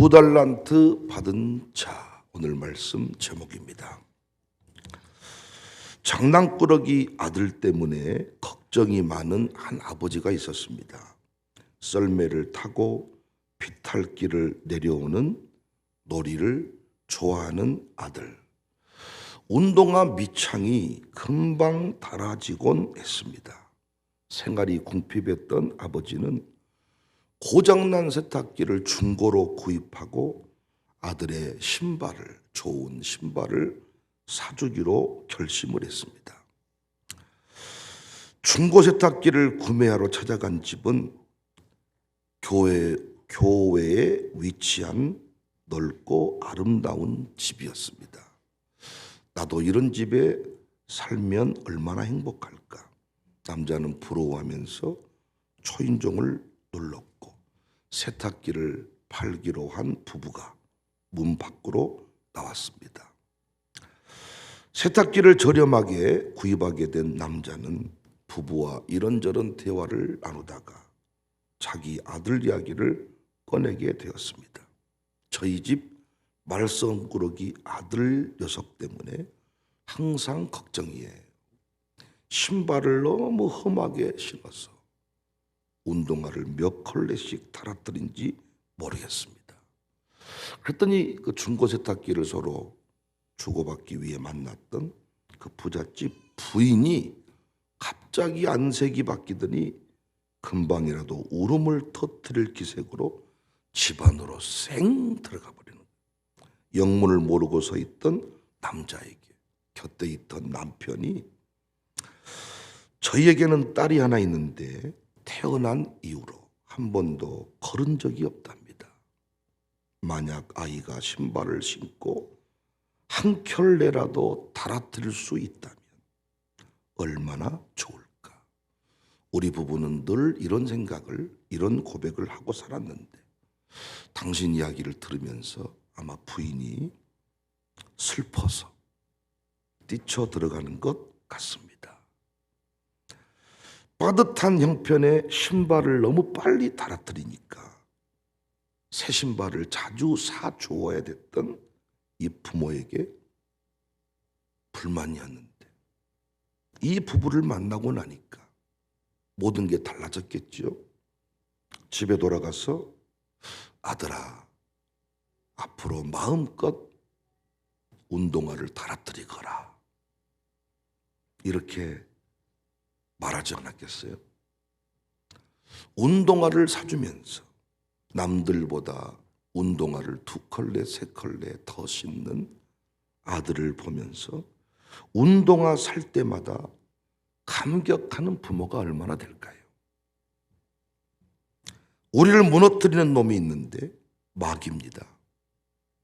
2달란트 받은 자, 오늘 말씀 제목입니다. 장난꾸러기 아들 때문에 걱정이 많은 한 아버지가 있었습니다. 썰매를 타고 비탈길을 내려오는 놀이를 좋아하는 아들. 운동화 밑창이 금방 닳아지곤 했습니다. 생활이 궁핍했던 아버지는 고장난 세탁기를 중고로 구입하고 아들의 좋은 신발을 사주기로 결심을 했습니다. 중고 세탁기를 구매하러 찾아간 집은 교외에 위치한 넓고 아름다운 집이었습니다. 나도 이런 집에 살면 얼마나 행복할까. 남자는 부러워하면서 초인종을 눌렀고 세탁기를 팔기로 한 부부가 문 밖으로 나왔습니다. 세탁기를 저렴하게 구입하게 된 남자는 부부와 이런저런 대화를 나누다가 자기 아들 이야기를 꺼내게 되었습니다. 저희 집 말썽꾸러기 아들 녀석 때문에 항상 걱정이에요. 신발을 너무 험하게 신어서 운동화를 몇 컬레씩 달아뜨린지 모르겠습니다. 그랬더니 그 중고 세탁기를 서로 주고받기 위해 만났던 그 부잣집 부인이 갑자기 안색이 바뀌더니 금방이라도 울음을 터뜨릴 기색으로 집 안으로 쌩 들어가 버리는 거예요. 영문을 모르고 서 있던 남자에게 곁에 있던 남편이 저희에게는 딸이 하나 있는데 태어난 이후로 한 번도 걸은 적이 없답니다. 만약 아이가 신발을 신고 한 켤레라도 달아뜨릴 수 있다면 얼마나 좋을까. 우리 부부는 늘 이런 고백을 하고 살았는데 당신 이야기를 들으면서 아마 부인이 슬퍼서 뛰쳐 들어가는 것 같습니다. 빠듯한 형편에 신발을 너무 빨리 달아뜨리니까 새 신발을 자주 사주어야 됐던 이 부모에게 불만이었는데 이 부부를 만나고 나니까 모든 게 달라졌겠죠. 집에 돌아가서 아들아, 앞으로 마음껏 운동화를 달아뜨리거라. 이렇게 말하지 않았겠어요? 운동화를 사주면서 남들보다 운동화를 2컬레, 3컬레 더 신는 아들을 보면서 운동화 살 때마다 감격하는 부모가 얼마나 될까요? 우리를 무너뜨리는 놈이 있는데 마귀입니다.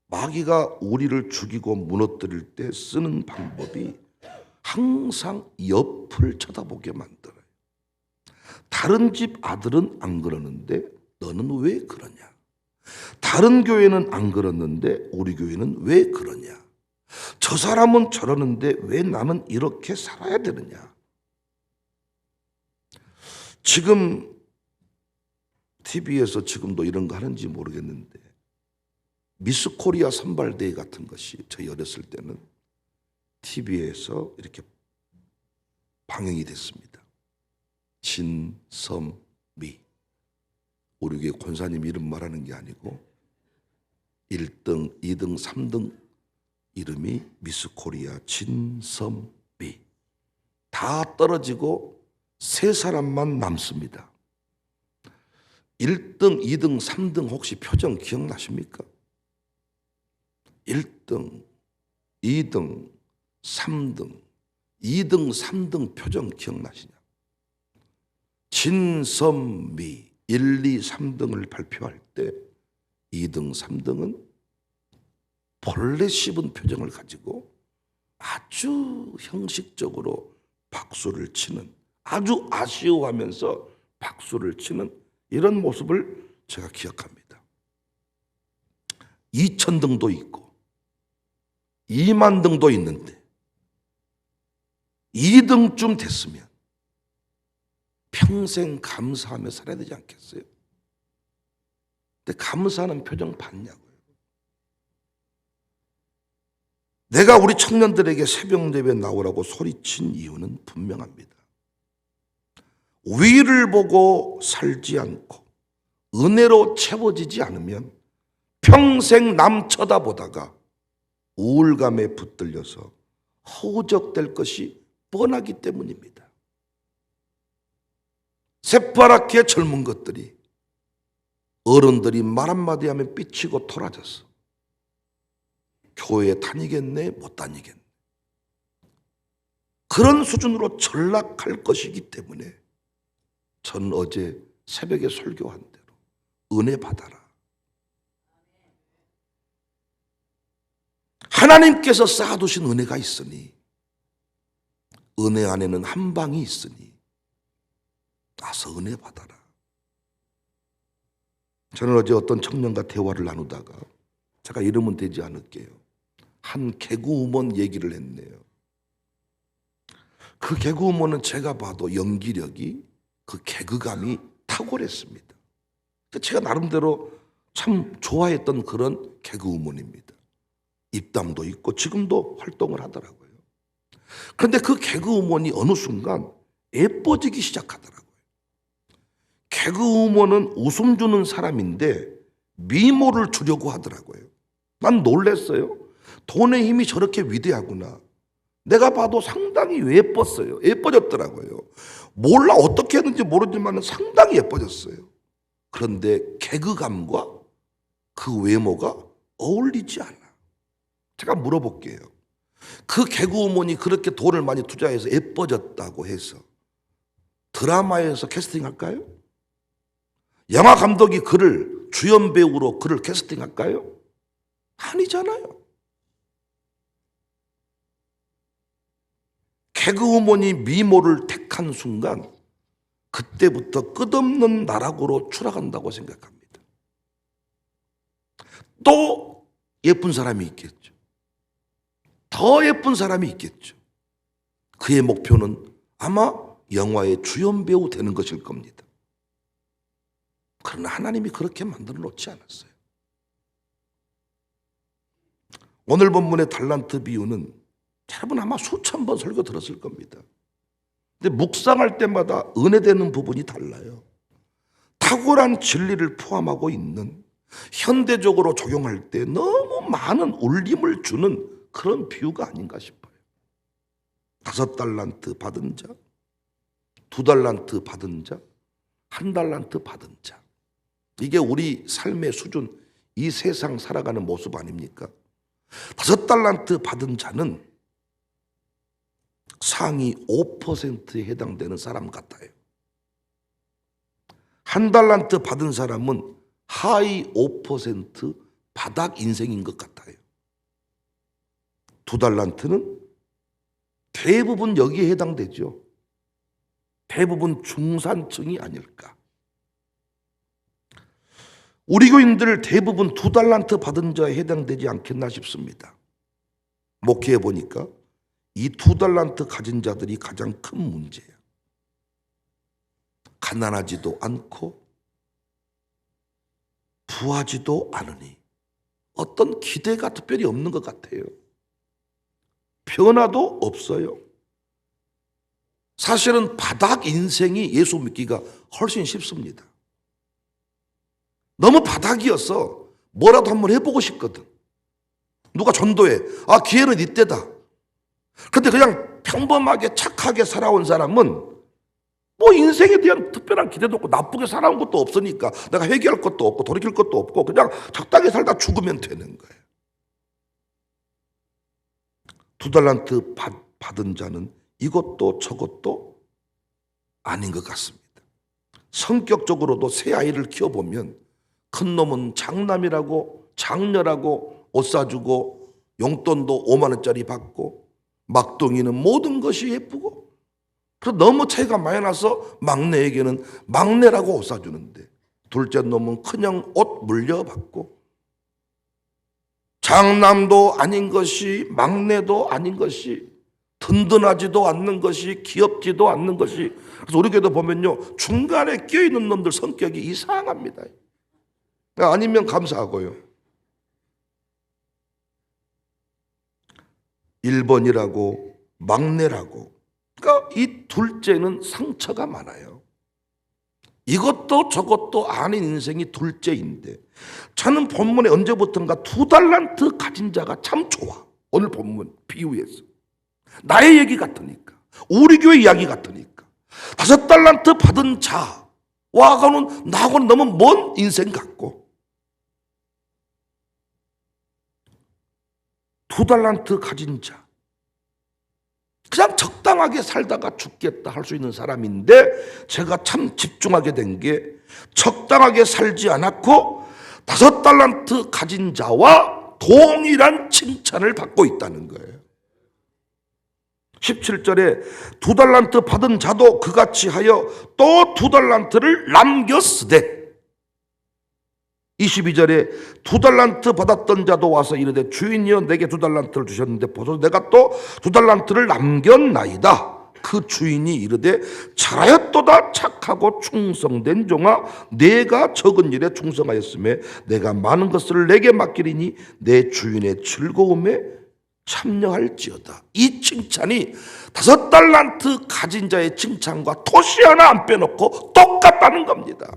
마귀가 우리를 죽이고 무너뜨릴 때 쓰는 방법이 항상 옆을 쳐다보게 만들어요. 다른 집 아들은 안 그러는데 너는 왜 그러냐? 다른 교회는 안 그러는데 우리 교회는 왜 그러냐? 저 사람은 저러는데 왜 나는 이렇게 살아야 되느냐? 지금 TV에서 지금도 이런 거 하는지 모르겠는데 미스 코리아 선발대회 같은 것이 저희 어렸을 때는 TV에서 이렇게 방영이 됐습니다. 진섬미. 우리 교회 권사님 이름 말하는 게 아니고 1등, 2등, 3등 이름이 미스 코리아 진섬미. 다 떨어지고 3사람만 남습니다. 1등, 2등, 3등 혹시 표정 기억나십니까? 1등, 2등, 3등, 2등, 3등 표정 기억나시냐? 진섬미 1, 2, 3등을 발표할 때 2등, 3등은 벌레 씹은 표정을 가지고 아주 형식적으로 박수를 치는, 아주 아쉬워하면서 박수를 치는 이런 모습을 제가 기억합니다. 2,000등도 있고 2만 등도 있는데 2등쯤 됐으면 평생 감사하며 살아야 되지 않겠어요? 근데 감사하는 표정 봤냐고요. 내가 우리 청년들에게 새벽 예배 나오라고 소리친 이유는 분명합니다. 위를 보고 살지 않고 은혜로 채워지지 않으면 평생 남 쳐다보다가 우울감에 붙들려서 허우적될 것이 뻔하기 때문입니다. 새파랗게 젊은 것들이 어른들이 말 한마디 하면 삐치고 토라졌어. 교회 다니겠네, 못 다니겠네. 그런 수준으로 전락할 것이기 때문에 전 어제 새벽에 설교한 대로 은혜 받아라. 하나님께서 쌓아두신 은혜가 있으니, 은혜 안에는 한 방이 있으니 나서 은혜 받아라. 저는 어제 어떤 청년과 대화를 나누다가, 제가 이름은 대지 않을게요, 한 개그우먼 얘기를 했네요. 그 개그우먼은 제가 봐도 연기력이, 그 개그감이 탁월했습니다. 제가 나름대로 참 좋아했던 그런 개그우먼입니다. 입담도 있고 지금도 활동을 하더라고요. 그런데 그 개그우먼이 어느 순간 예뻐지기 시작하더라고요. 개그우먼은 웃음 주는 사람인데 미모를 주려고 하더라고요. 난 놀랐어요. 돈의 힘이 저렇게 위대하구나. 내가 봐도 상당히 예뻤어요. 예뻐졌더라고요. 몰라 어떻게 했는지 모르지만 상당히 예뻐졌어요. 그런데 개그감과 그 외모가 어울리지 않아. 제가 물어볼게요. 그 개그우먼이 그렇게 돈을 많이 투자해서 예뻐졌다고 해서 드라마에서 캐스팅할까요? 영화 감독이 그를 주연 배우로 그를 캐스팅할까요? 아니잖아요. 개그우먼이 미모를 택한 순간 그때부터 끝없는 나락으로 추락한다고 생각합니다. 또 예쁜 사람이 있겠죠. 더 예쁜 사람이 있겠죠. 그의 목표는 아마 영화의 주연 배우 되는 것일 겁니다. 그러나 하나님이 그렇게 만들어 놓지 않았어요. 오늘 본문의 달란트 비유는 여러분 아마 수천 번 설교 들었을 겁니다. 근데 묵상할 때마다 은혜되는 부분이 달라요. 탁월한 진리를 포함하고 있는, 현대적으로 적용할 때 너무 많은 울림을 주는 그런 비유가 아닌가 싶어요. 5달란트 받은 자, 2달란트 받은 자, 1달란트 받은 자. 이게 우리 삶의 수준, 이 세상 살아가는 모습 아닙니까? 5달란트 받은 자는 상위 5%에 해당되는 사람 같아요. 1달란트 받은 사람은 하위 5% 바닥 인생인 것 같아요. 2달란트는 대부분 여기에 해당되죠. 대부분 중산층이 아닐까. 우리 교인들 대부분 2달란트 받은 자에 해당되지 않겠나 싶습니다. 목회해 보니까 이 2달란트 가진 자들이 가장 큰 문제예요. 가난하지도 않고 부하지도 않으니 어떤 기대가 특별히 없는 것 같아요. 변화도 없어요. 사실은 바닥 인생이 예수 믿기가 훨씬 쉽습니다. 너무 바닥이어서 뭐라도 한번 해보고 싶거든. 누가 전도해. 아, 기회는 이때다. 근데 그냥 평범하게 착하게 살아온 사람은 뭐 인생에 대한 특별한 기대도 없고 나쁘게 살아온 것도 없으니까 내가 회개할 것도 없고 돌이킬 것도 없고 그냥 적당히 살다 죽으면 되는 거예요. 2달란트 받은 자는 이것도 저것도 아닌 것 같습니다. 성격적으로도 새 아이를 키워보면 큰 놈은 장남이라고 장녀라고 옷 사주고 용돈도 5만 원짜리 받고 막둥이는 모든 것이 예쁘고 그래서 너무 차이가 많이 나서 막내에게는 막내라고 옷 사주는데 둘째 놈은 그냥 옷 물려받고 장남도 아닌 것이 막내도 아닌 것이 든든하지도 않는 것이 귀엽지도 않는 것이 그래서 우리 교회도 보면요 중간에 껴있는 놈들 성격이 이상합니다. 아니면 감사하고요. 1번이라고 막내라고. 그러니까 이 둘째는 상처가 많아요. 이것도 저것도 아닌 인생이 둘째인데, 저는 본문에 언제부턴가 2달란트 가진 자가 참 좋아. 오늘 본문 비유에서 나의 얘기 같으니까, 우리 교회 이야기 같으니까. 5달란트 받은 자와는 나하고는 너무 먼 인생 같고, 2달란트 가진 자, 그냥 적당하게 살다가 죽겠다 할 수 있는 사람인데, 제가 참 집중하게 된 게 적당하게 살지 않았고 5달란트 가진 자와 동일한 칭찬을 받고 있다는 거예요. 17절에 2달란트 받은 자도 그같이 하여 또 2달란트를 남겼으되, 22절에 2달란트 받았던 자도 와서 이르되 주인이여 내게 2달란트를 주셨는데 보소서 내가 또 2달란트를 남겼나이다. 그 주인이 이르되 잘하였도다 착하고 충성된 종아, 내가 적은 일에 충성하였음에 내가 많은 것을 내게 맡기리니 내 주인의 즐거움에 참여할지어다. 이 칭찬이 5달란트 가진 자의 칭찬과 토시 하나 안 빼놓고 똑같다는 겁니다.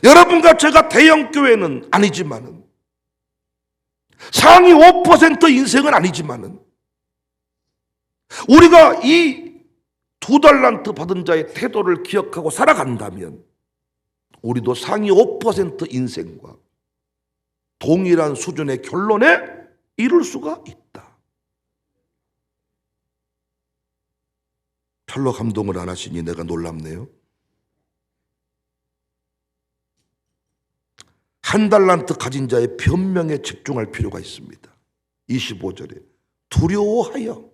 여러분과 제가 대형교회는 아니지만은, 상위 5% 인생은 아니지만은, 우리가 이 2달란트 받은 자의 태도를 기억하고 살아간다면 우리도 상위 5% 인생과 동일한 수준의 결론에 이룰 수가 있다. 별로 감동을 안 하시니 내가 놀랍네요. 1달란트 가진 자의 변명에 집중할 필요가 있습니다. 25절에 두려워하여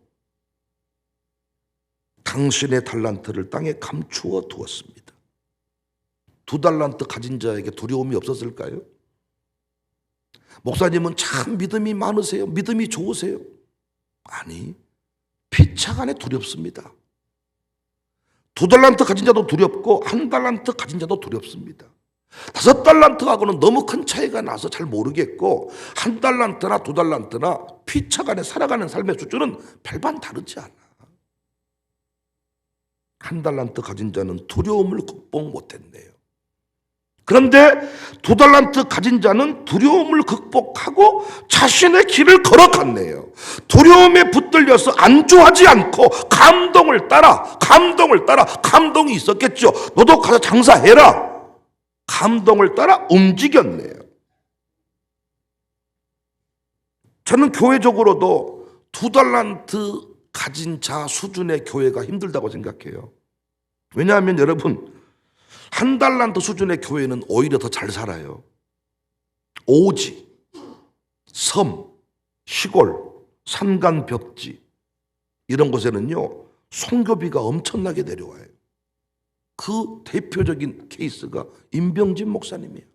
당신의 달란트를 땅에 감추어 두었습니다. 2달란트 가진 자에게 두려움이 없었을까요? 목사님은 참 믿음이 많으세요, 믿음이 좋으세요. 아니, 피차 간에 두렵습니다. 2달란트 가진 자도 두렵고 1달란트 가진 자도 두렵습니다. 5달란트하고는 너무 큰 차이가 나서 잘 모르겠고, 1달란트나 2달란트나 피차간에 살아가는 삶의 수준은 별반 다르지 않아. 1달란트 가진 자는 두려움을 극복 못했네요. 그런데 2달란트 가진 자는 두려움을 극복하고 자신의 길을 걸어갔네요. 두려움에 붙들려서 안주하지 않고 감동을 따라 감동이 있었겠죠. 너도 가서 장사해라. 감동을 따라 움직였네요. 저는 교회적으로도 2달란트 가진 자 수준의 교회가 힘들다고 생각해요. 왜냐하면 여러분, 1달란트 수준의 교회는 오히려 더 잘 살아요. 오지, 섬, 시골, 산간 벽지 이런 곳에는요 선교비가 엄청나게 내려와요. 그 대표적인 케이스가 임병진 목사님이에요.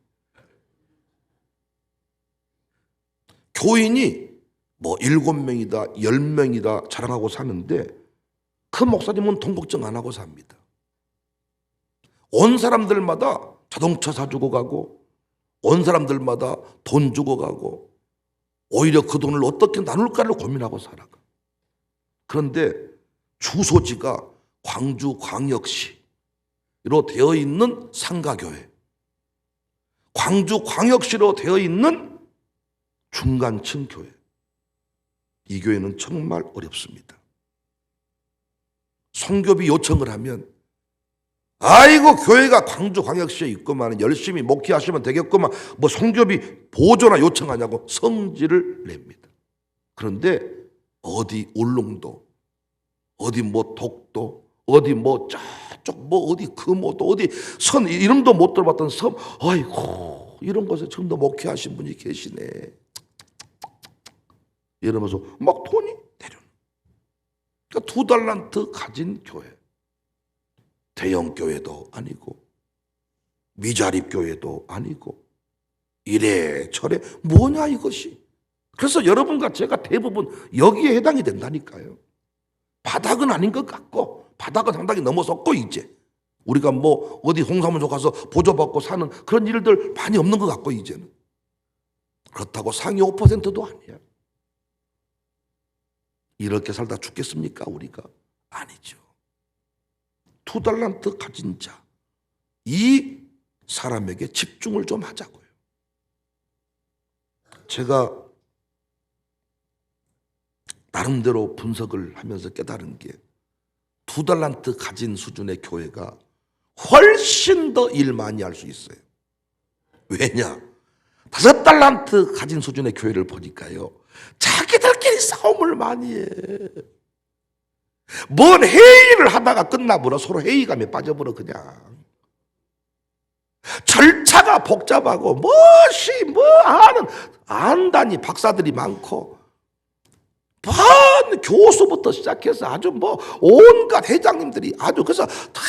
교인이 뭐 7명이다 10명이다 자랑하고 사는데, 그 목사님은 돈 걱정 안 하고 삽니다. 온 사람들마다 자동차 사주고 가고, 온 사람들마다 돈 주고 가고, 오히려 그 돈을 어떻게 나눌까를 고민하고 살아가. 그런데 주소지가 광주광역시 로 되어 있는 상가교회, 광주광역시로 되어 있는 중간층 교회, 이 교회는 정말 어렵습니다. 선교비 요청을 하면 아이고 교회가 광주광역시에 있구만, 열심히 목회하시면 되겠구만, 뭐 선교비 보조나 요청하냐고 성질을 냅니다. 그런데 어디 울릉도, 어디 뭐 독도, 어디 뭐 저쪽 뭐 어디 금오도, 어디 선 이름도 못 들어봤던 섬, 아이고 이런 곳에 처음도 목회하신 분이 계시네 이러면서 막 돈이 내려. 그러니까 2달란트 가진 교회, 대형 교회도 아니고 미자립 교회도 아니고 이래저래 뭐냐 이것이. 그래서 여러분과 제가 대부분 여기에 해당이 된다니까요. 바닥은 아닌 것 같고, 바닥은 상당히 넘어섰고, 이제 우리가 뭐 어디 홍사무소 가서 보조받고 사는 그런 일들 많이 없는 것 같고, 이제는 그렇다고 상위 5%도 아니야. 이렇게 살다 죽겠습니까 우리가? 아니죠. 2달란트 가진 자, 이 사람에게 집중을 좀 하자고요. 제가 나름대로 분석을 하면서 깨달은 게 2달란트 가진 수준의 교회가 훨씬 더 일 많이 할 수 있어요. 왜냐? 5달란트 가진 수준의 교회를 보니까요, 자기들끼리 싸움을 많이 해. 뭔 회의를 하다가 끝나버려. 서로 회의감에 빠져버려. 그냥 절차가 복잡하고 무엇이 뭐 하는 안다니 박사들이 많고, 반 교수부터 시작해서 아주 뭐 온갖 회장님들이 아주, 그래서 다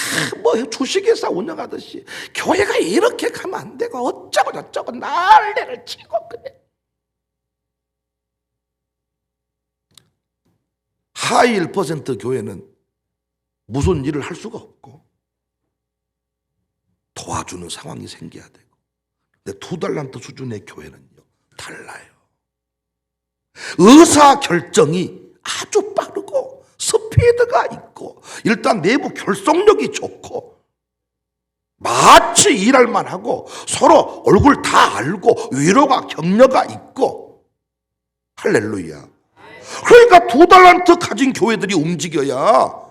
뭐 주식회사 운영하듯이 교회가 이렇게 가면 안 되고 어쩌고 저쩌고 난리를 치고. 그래. 하위 1% 교회는 무슨 일을 할 수가 없고 도와주는 상황이 생겨야 되고, 근데 2달란트 수준의 교회는요 달라요. 의사 결정이 아주 빠르고 스피드가 있고, 일단 내부 결속력이 좋고, 마치 일할 만하고 서로 얼굴 다 알고 위로가 격려가 있고. 할렐루야. 그러니까 2달란트 가진 교회들이 움직여야,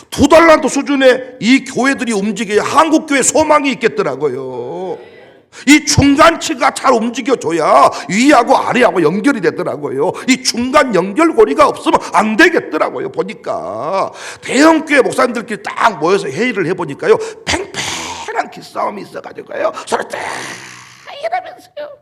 2달란트 수준의 이 교회들이 움직여야 한국교회 소망이 있겠더라고요. 이 중간치가 잘 움직여줘야 위하고 아래하고 연결이 되더라고요. 이 중간 연결고리가 없으면 안 되겠더라고요. 보니까 대형교회 목사님들끼리 딱 모여서 회의를 해보니까요, 팽팽한 기싸움이 있어가지고요, 서로 딱 이러면서요.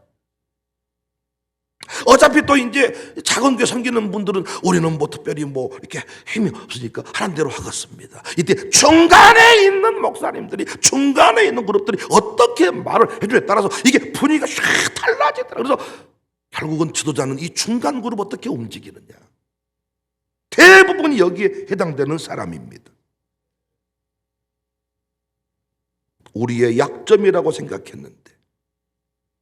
어차피 또 이제 작은 교회 섬기는 분들은 우리는 뭐 특별히 뭐 이렇게 힘이 없으니까 하는 대로 하겠습니다. 이때 중간에 있는 목사님들이, 중간에 있는 그룹들이 어떻게 말을 해주에 따라서 이게 분위기가 샥 달라지더라고요. 그래서 결국은 지도자는 이 중간 그룹 어떻게 움직이느냐, 대부분이 여기에 해당되는 사람입니다. 우리의 약점이라고 생각했는데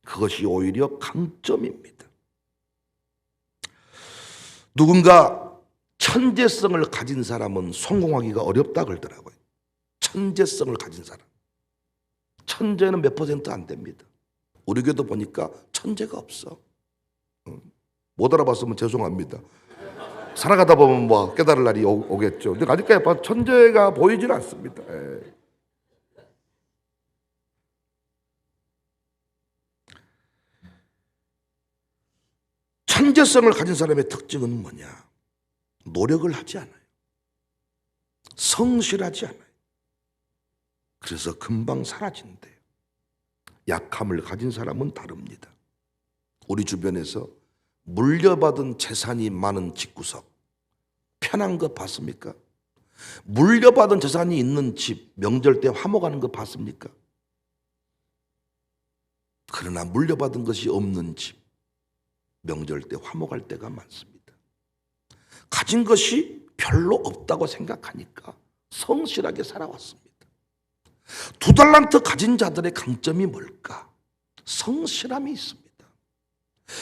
그것이 오히려 강점입니다. 누군가 천재성을 가진 사람은 성공하기가 어렵다 그러더라고요. 천재성을 가진 사람. 천재는 몇 % 안 됩니다. 우리 교회도 보니까 천재가 없어. 못 알아봤으면 죄송합니다. 살아가다 보면 뭐 깨달을 날이 오겠죠. 근데 아직까지 봐도 천재가 보이질 않습니다. 천재성을 가진 사람의 특징은 뭐냐? 노력을 하지 않아요. 성실하지 않아요. 그래서 금방 사라진대요. 약함을 가진 사람은 다릅니다. 우리 주변에서 물려받은 재산이 많은 집구석, 편한 거 봤습니까? 물려받은 재산이 있는 집, 명절 때 화목하는 거 봤습니까? 그러나 물려받은 것이 없는 집, 명절 때 화목할 때가 많습니다. 가진 것이 별로 없다고 생각하니까 성실하게 살아왔습니다. 2달란트 가진 자들의 강점이 뭘까? 성실함이 있습니다.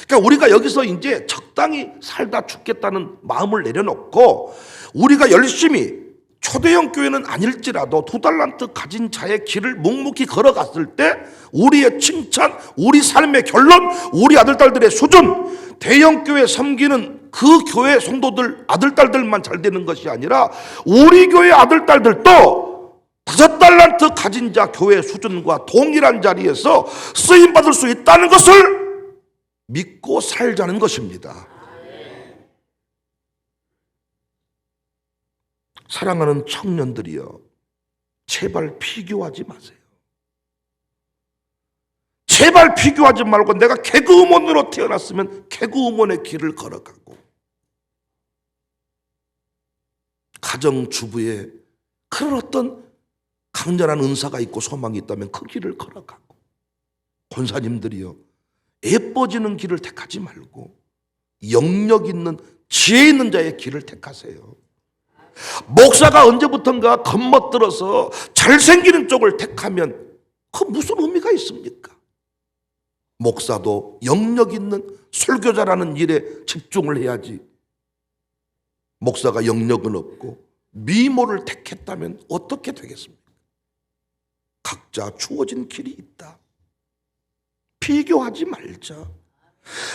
그러니까 우리가 여기서 이제 적당히 살다 죽겠다는 마음을 내려놓고 우리가 열심히, 초대형 교회는 아닐지라도 2달란트 가진 자의 길을 묵묵히 걸어갔을 때 우리의 칭찬, 우리 삶의 결론, 우리 아들, 딸들의 수준, 대형 교회 섬기는 그 교회 성도들, 아들, 딸들만 잘 되는 것이 아니라 우리 교회 아들, 딸들도 5달란트 가진 자 교회 수준과 동일한 자리에서 쓰임받을 수 있다는 것을 믿고 살자는 것입니다. 사랑하는 청년들이여, 제발 비교하지 마세요. 제발 비교하지 말고 내가 개그우먼으로 태어났으면 개그우먼의 길을 걸어가고, 가정주부에 그런 어떤 강렬한 은사가 있고 소망이 있다면 그 길을 걸어가고, 권사님들이여 예뻐지는 길을 택하지 말고 영력 있는 지혜 있는 자의 길을 택하세요. 목사가 언제부턴가 겉멋들어서 잘생기는 쪽을 택하면 그 무슨 의미가 있습니까? 목사도 영력 있는 설교자라는 일에 집중을 해야지, 목사가 영역은 없고 미모를 택했다면 어떻게 되겠습니까? 각자 주어진 길이 있다. 비교하지 말자.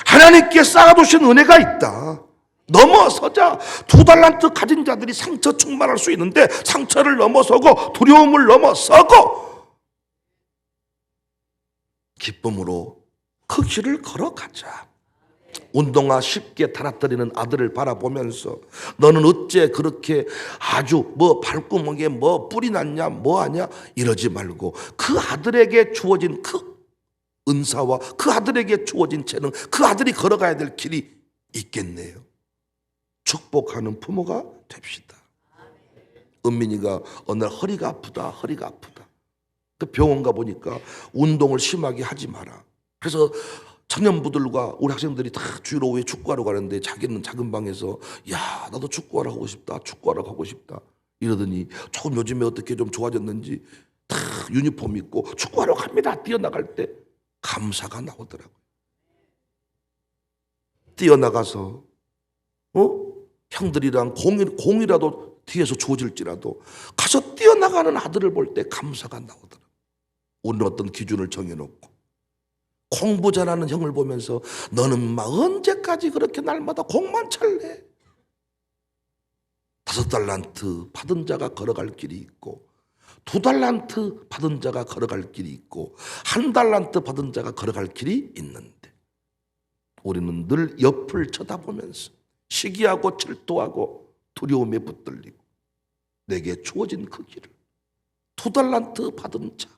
하나님께 쌓아두신 은혜가 있다. 넘어서자. 2달란트 가진 자들이 상처 충만할 수 있는데 상처를 넘어서고 두려움을 넘어서고 기쁨으로 그 길을 걸어가자. 운동화 쉽게 달아뜨리는 아들을 바라보면서 너는 어째 그렇게 아주 발구멍에 뿔이 났냐 뭐하냐 이러지 말고 그 아들에게 주어진 그 은사와 그 아들에게 주어진 재능, 그 아들이 걸어가야 될 길이 있겠네요. 축복하는 부모가 됩시다. 은민이가 어느 날 허리가 아프다. 그 병원 가보니까 운동을 심하게 하지 마라. 그래서 청년부들과 우리 학생들이 다 주일 오후에 축구하러 가는데 자기는 작은 방에서 야 나도 축구하러 가고 싶다 이러더니 조금 요즘에 어떻게 좀 좋아졌는지 다 유니폼 입고 축구하러 갑니다. 뛰어나갈 때 감사가 나오더라고요. 뛰어나가서 형들이랑 공이라도 뒤에서 주어질지라도 가서 뛰어나가는 아들을 볼 때 감사가 나오더라고요. 우리는 어떤 기준을 정해놓고 공부 잘하는 형을 보면서 너는 언제까지 그렇게 날마다 공만 찰래? 5달란트 받은 자가 걸어갈 길이 있고 2달란트 받은 자가 걸어갈 길이 있고 1달란트 받은 자가 걸어갈 길이 있는데 우리는 늘 옆을 쳐다보면서 시기하고 질투하고 두려움에 붙들리고 내게 주어진 그 길을 2달란트 받은 자,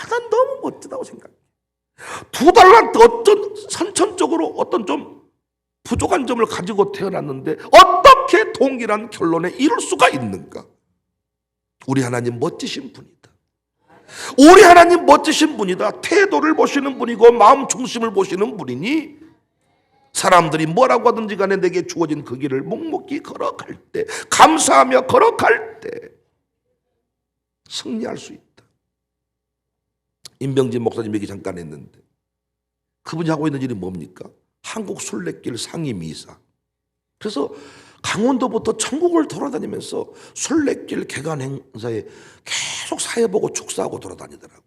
난 너무 멋지다고 생각해. 2달란트 어떤 선천적으로 어떤 좀 부족한 점을 가지고 태어났는데 어떻게 동일한 결론에 이룰 수가 있는가? 우리 하나님 멋지신 분이다. 우리 하나님 멋지신 분이다. 태도를 보시는 분이고 마음 중심을 보시는 분이니 사람들이 뭐라고 하든지 간에 내게 주어진 그 길을 묵묵히 걸어갈 때 감사하며 걸어갈 때 승리할 수 있다. 임병진 목사님 얘기 잠깐 했는데 그분이 하고 있는 일이 뭡니까? 한국 순례길 상임이사. 그래서 강원도부터 전국을 돌아다니면서 순례길 개관 행사에 계속 사회보고 축사하고 돌아다니더라고.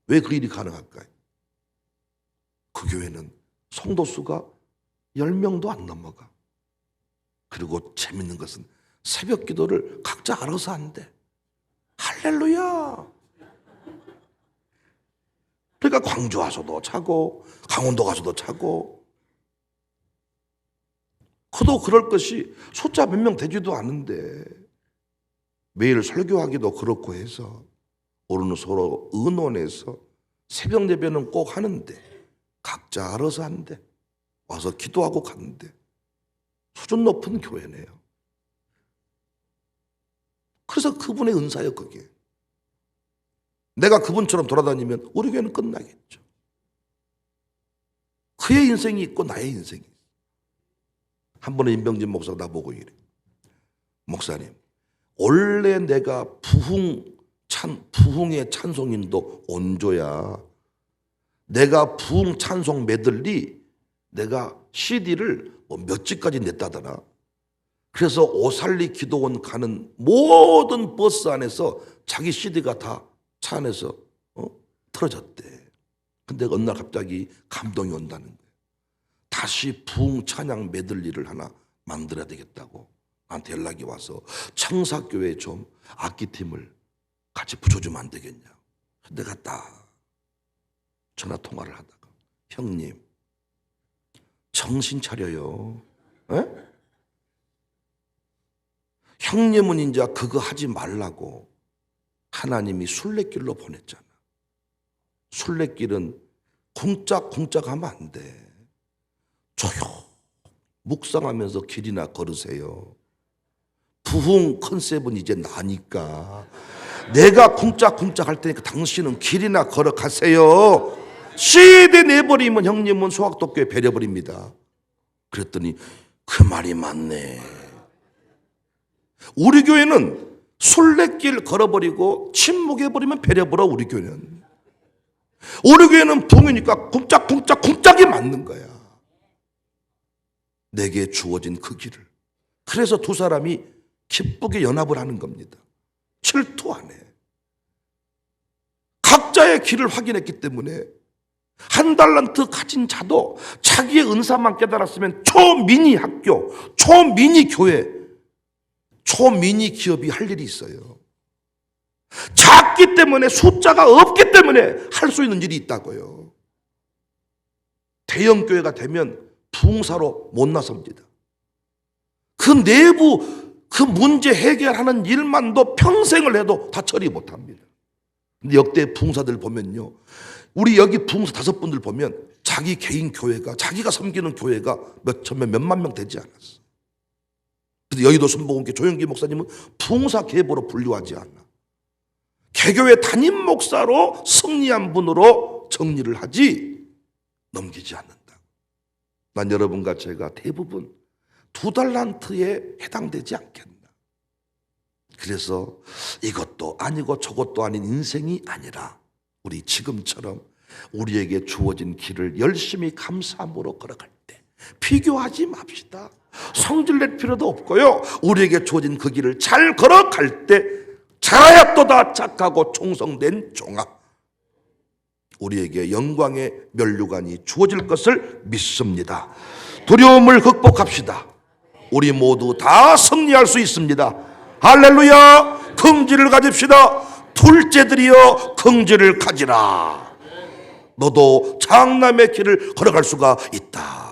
왜 그 일이 가능할까요? 그 교회는 성도 수가 10명도 안 넘어가. 그리고 재밌는 것은 새벽 기도를 각자 알아서 한대. 할렐루야. 그러니까 광주 와서도 차고 강원도 가서도 차고 그도 그럴 것이 숫자 몇 명 되지도 않은데 매일 설교하기도 그렇고 해서 오늘은 서로 의논해서 새벽 예배는 꼭 하는데 각자 알아서 한대. 와서 기도하고 갔는데 수준 높은 교회네요. 그래서 그분의 은사예요 그게. 내가 그분처럼 돌아다니면 우리 교회는 끝나겠죠. 그의 인생이 있고 나의 인생이 있어. 한 번은 임병진 목사가 나보고 이래. 목사님, 원래 내가 부흥의 찬송인도 온조야. 내가 부흥 찬송 메들리 내가 CD를 몇 집까지 냈다더라. 그래서 오살리 기도원 가는 모든 버스 안에서 자기 CD가 다 차 안에서 틀어졌대. 근데 어느 날 갑자기 감동이 온다는 거예요. 다시 부흥 찬양 메들리를 하나 만들어야 되겠다고 나한테 연락이 와서 청사교회 좀 악기팀을 같이 붙여주면 안 되겠냐. 내가 딱 전화 통화를 하다가 형님 정신 차려요. 에? 형님은 이제 그거 하지 말라고 하나님이 순례길로 보냈잖아. 순례길은 쿵짝쿵짝하면 안 돼. 조용 묵상하면서 길이나 걸으세요. 부흥 컨셉은 이제 나니까 내가 쿵짝쿵짝 할 테니까 당신은 길이나 걸어가세요. CD 내버리면 형님은 소학도교회 배려버립니다. 그랬더니 그 말이 맞네. 우리 교회는 순례길 걸어버리고 침묵해버리면 배려버려. 우리 교회는 부흥이니까 쿵짝쿵짝쿵짝이 맞는 거야. 내게 주어진 그 길을 그래서 두 사람이 기쁘게 연합을 하는 겁니다. 질투 안 해. 각자의 길을 확인했기 때문에 한 달란트 가진 자도 자기의 은사만 깨달았으면 초미니 학교, 초미니 교회, 초미니 기업이 할 일이 있어요. 작기 때문에, 숫자가 없기 때문에 할 수 있는 일이 있다고요. 대형 교회가 되면 부흥사로 못 나섭니다. 그 내부 그 문제 해결하는 일만도 평생을 해도 다 처리 못합니다. 근데 역대 부흥사들 보면요, 우리 여기 부흥사 5분들 보면 자기 개인 교회가, 자기가 섬기는 교회가 몇만 명 되지 않았어. 근데 여의도 순복음교회 조영기 목사님은 부흥사 계보로 분류하지 않아. 개교회 담임 목사로 승리한 분으로 정리를 하지 넘기지 않는다. 난 여러분과 제가 대부분 2달란트에 해당되지 않겠나. 그래서 이것도 아니고 저것도 아닌 인생이 아니라 우리 지금처럼 우리에게 주어진 길을 열심히 감사함으로 걸어갈 때 비교하지 맙시다. 성질낼 필요도 없고요. 우리에게 주어진 그 길을 잘 걸어갈 때 잘하야 또다 착하고 충성된 종아, 우리에게 영광의 면류관이 주어질 것을 믿습니다. 두려움을 극복합시다. 우리 모두 다 승리할 수 있습니다. 할렐루야. 긍지를 가집시다. 둘째들이여 긍지를 가지라. 너도 장남의 길을 걸어갈 수가 있다.